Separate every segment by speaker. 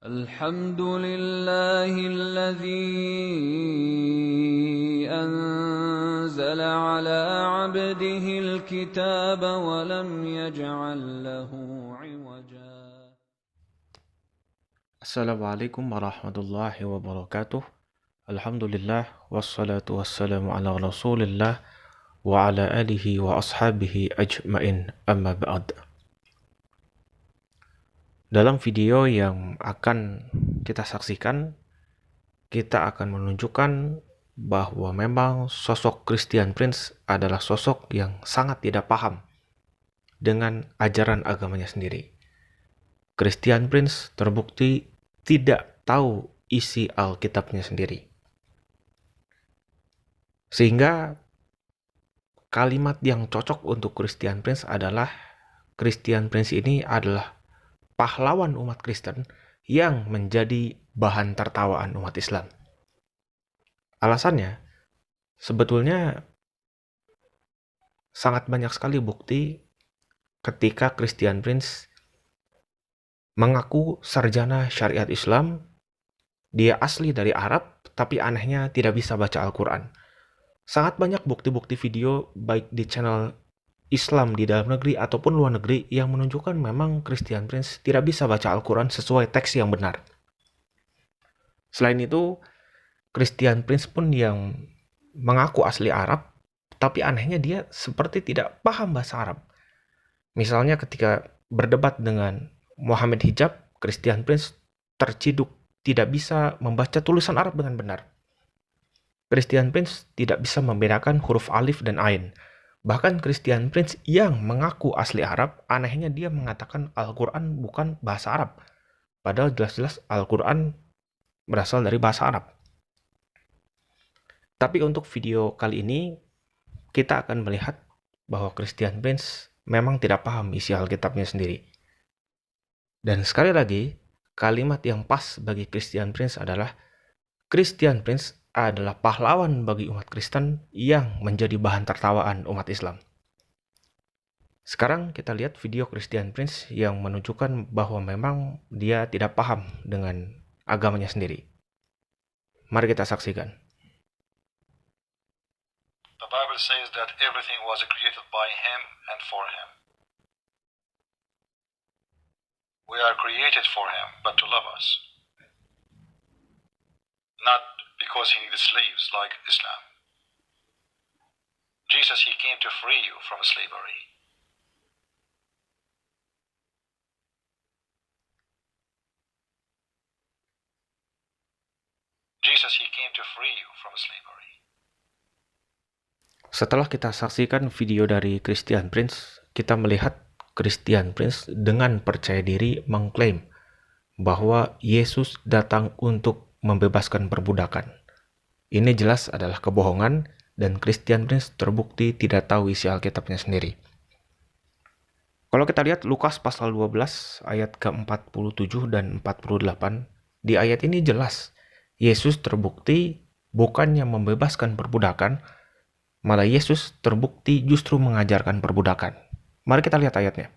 Speaker 1: الحمد لله الذي أنزل على عبده الكتاب ولم يجعل له عوجا.
Speaker 2: Assalamualaikum warahmatullahi wabarakatuh. Alhamdulillah wassalatu wassalamu ala rasulillah wa ala alihi wa ashabihi ajmain, amma ba'd. Dalam video yang akan kita saksikan, kita akan menunjukkan bahwa memang sosok Christian Prince adalah sosok yang sangat tidak paham dengan ajaran agamanya sendiri. Christian Prince terbukti tidak tahu isi Alkitabnya sendiri. Sehingga kalimat yang cocok untuk Christian Prince adalah Christian Prince ini adalah pahlawan umat Kristen yang menjadi bahan tertawaan umat Islam. Alasannya, sebetulnya sangat banyak sekali bukti ketika Christian Prince mengaku sarjana syariat Islam, dia asli dari Arab, tapi anehnya tidak bisa baca Al-Quran. Sangat banyak bukti-bukti video baik di channel Islam di dalam negeri ataupun luar negeri yang menunjukkan memang Christian Prince tidak bisa baca Al-Quran sesuai teks yang benar. Selain itu, Christian Prince pun yang mengaku asli Arab, tapi anehnya dia seperti tidak paham bahasa Arab. Misalnya ketika berdebat dengan Muhammad Hijab, Christian Prince terciduk tidak bisa membaca tulisan Arab dengan benar. Christian Prince tidak bisa membedakan huruf alif dan ain. Bahkan Christian Prince yang mengaku asli Arab, anehnya dia mengatakan Al-Quran bukan bahasa Arab. Padahal jelas-jelas Al-Quran berasal dari bahasa Arab. Tapi untuk video kali ini, kita akan melihat bahwa Christian Prince memang tidak paham isi Alkitabnya sendiri. Dan sekali lagi, kalimat yang pas bagi Christian Prince adalah Christian Prince adalah pahlawan bagi umat Kristen yang menjadi bahan tertawaan umat Islam. Sekarang kita lihat video Christian Prince yang menunjukkan bahwa memang dia tidak paham dengan agamanya sendiri. Mari kita saksikan.
Speaker 3: The Bible says that everything was created by Him and for Him. We are created for Him, but to love us. Not because He needed slaves like Islam. Jesus, He came to free you from slavery. Jesus, He came to free you from slavery.
Speaker 2: Setelah kita saksikan video dari Christian Prince, kita melihat Christian Prince dengan percaya diri mengklaim bahwa Yesus datang untuk membebaskan perbudakan. Ini jelas adalah kebohongan dan Christian Prince terbukti tidak tahu isi Alkitabnya sendiri. Kalau kita lihat Lukas pasal 12 ayat ke-47 dan 48, di ayat ini jelas Yesus terbukti bukannya membebaskan perbudakan, malah Yesus terbukti justru mengajarkan perbudakan. Mari kita lihat ayatnya.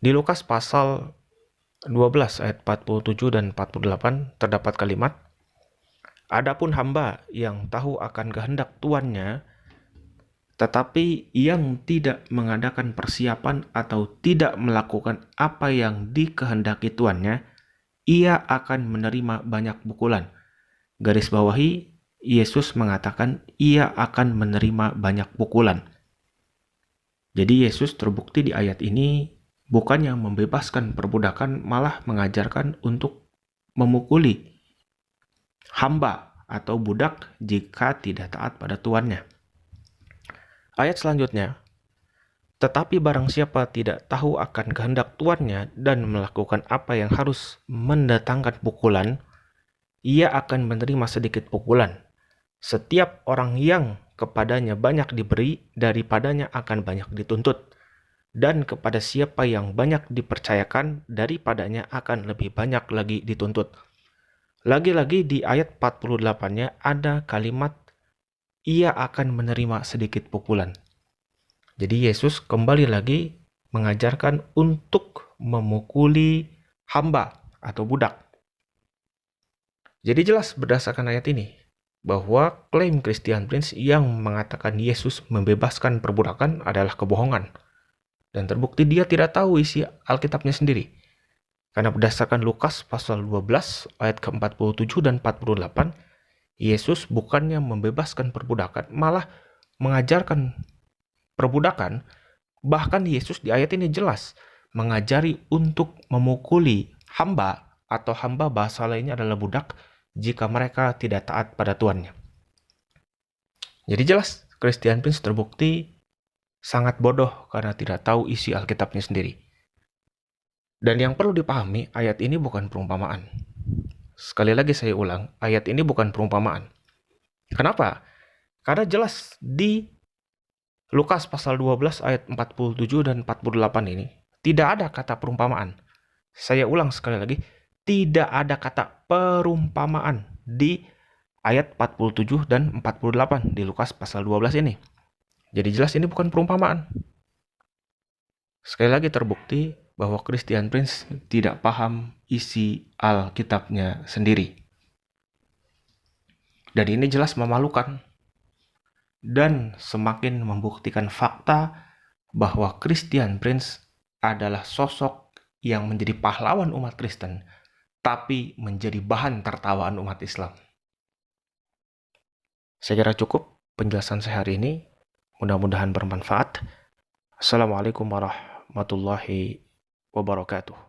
Speaker 2: Di Lukas pasal 12 ayat 47 dan 48 terdapat kalimat, "Adapun hamba yang tahu akan kehendak tuannya, tetapi yang tidak mengadakan persiapan atau tidak melakukan apa yang dikehendaki tuannya, ia akan menerima banyak pukulan." Garis bawahi, Yesus mengatakan ia akan menerima banyak pukulan. Jadi Yesus terbukti di ayat ini bukannya membebaskan perbudakan, malah mengajarkan untuk memukuli hamba atau budak jika tidak taat pada tuannya. Ayat selanjutnya, "Tetapi barang siapa tidak tahu akan kehendak tuannya dan melakukan apa yang harus mendatangkan pukulan, ia akan menerima sedikit pukulan. Setiap orang yang kepadanya banyak diberi, daripadanya akan banyak dituntut. Dan kepada siapa yang banyak dipercayakan, daripadanya akan lebih banyak lagi dituntut." Lagi-lagi di ayat 48-nya ada kalimat, ia akan menerima sedikit pukulan. Jadi Yesus kembali lagi mengajarkan untuk memukuli hamba atau budak. Jadi jelas berdasarkan ayat ini bahwa klaim Christian Prince yang mengatakan Yesus membebaskan perbudakan adalah kebohongan. Dan terbukti dia tidak tahu isi Alkitabnya sendiri. Karena berdasarkan Lukas pasal 12 ayat ke-47 dan 48, Yesus bukannya membebaskan perbudakan, malah mengajarkan perbudakan. Bahkan Yesus di ayat ini jelas mengajari untuk memukuli hamba, atau hamba bahasa lainnya adalah budak, jika mereka tidak taat pada tuannya. Jadi jelas Christian Prince terbukti sangat bodoh karena tidak tahu isi Alkitabnya sendiri. Dan yang perlu dipahami, ayat ini bukan perumpamaan. Sekali lagi saya ulang, ayat ini bukan perumpamaan. Kenapa? Karena jelas di Lukas pasal 12 ayat 47 dan 48 ini tidak ada kata perumpamaan. Saya ulang sekali lagi, tidak ada kata perumpamaan di ayat 47 dan 48 di Lukas pasal 12 ini. Jadi jelas ini bukan perumpamaan. Sekali lagi terbukti bahwa Christian Prince tidak paham isi Alkitabnya sendiri. Dan ini jelas memalukan. Dan semakin membuktikan fakta bahwa Christian Prince adalah sosok yang menjadi pahlawan umat Kristen, tapi menjadi bahan tertawaan umat Islam. Saya kira cukup penjelasan saya hari ini. Mudah-mudahan bermanfaat. Assalamualaikum warahmatullahi wabarakatuh.